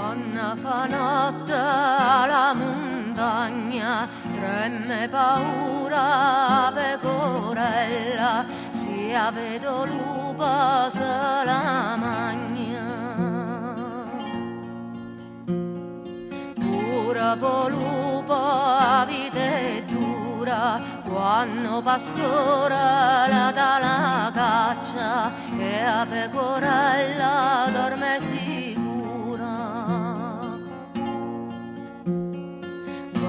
Quando fa notte alla montagna treme paura pecorella, si vedo lupa se la magna. Pure po lupo la vita è dura, quando pastore la dà la caccia e la pecorella dorme sicura.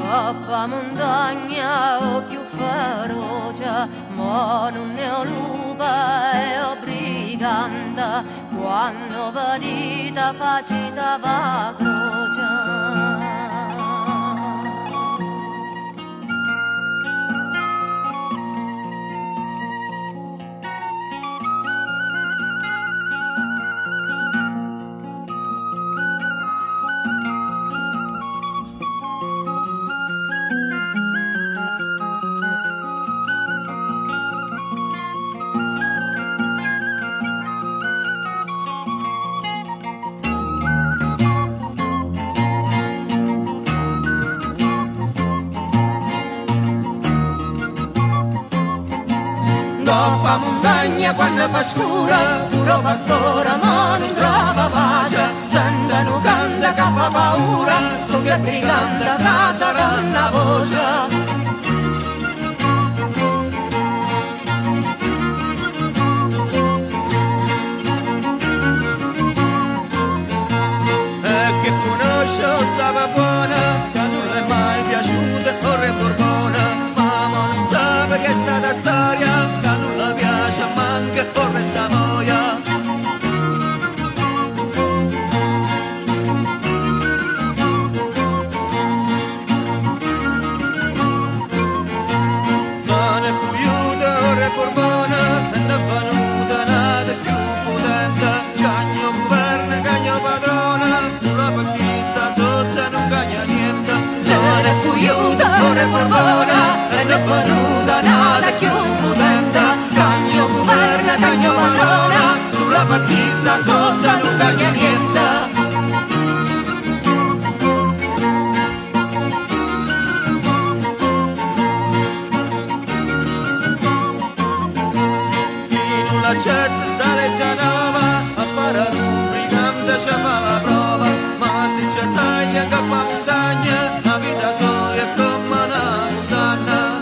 Pappa montagna o più feroce, ma non ne ho lupa e ho briganda, quando vedita facita va croce. Doppa montagna quando fa scura, puro pastore ma non trova pace, sente nu canta che fa paura, so che briganda casa con la voce. Che conosce o stava buona, che non le è mai piaciuta e corre borbona, ma non sa che è stata storia, che non la piace manca e corre sta noia. Sono e fuiuta, corre borbona, e non è venuta nata più potente, cagno governa, cagno padrona, sulla panchista sotto non cagna niente. Sono e fuiuta, corre borbona, e non è venuta nata più potente, cagno governa, cagno padrona, sulla panchista sotto non cagna niente. L'accetta sta legge nuova, a fare la rubricante ci fa la prova, ma se ci sai che a montagna, la vita sua è come una condanna.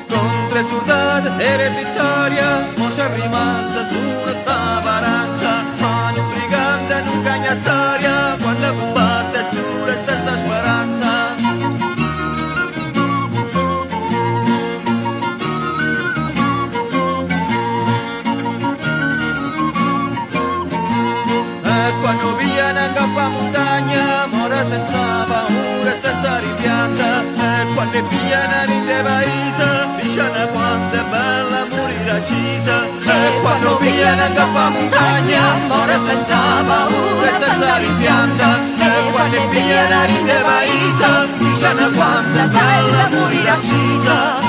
Con tre soldati e le vittoria, mo c'è rimasta sulla sta paranza, ma un brigante non cagna storia, quando combatte sulle senza speranza. E quando viene a cappa montagna, muore senza paura e senza ripianta, e quando viene in te paese, dice quanto è bella morire accisa. E quando viene a cappa montagna, muore senza paura e senza ripianta, e quando viene in te paese, dice quanto è bella morire accisa.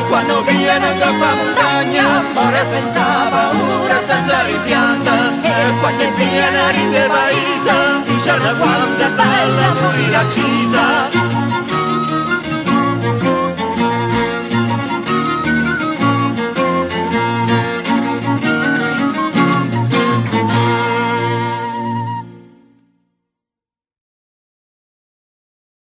Quando viene a cappa montagna, muore senza paura, senza ripianta, e quando viene in te paese, dice quanto è bella morire accisa.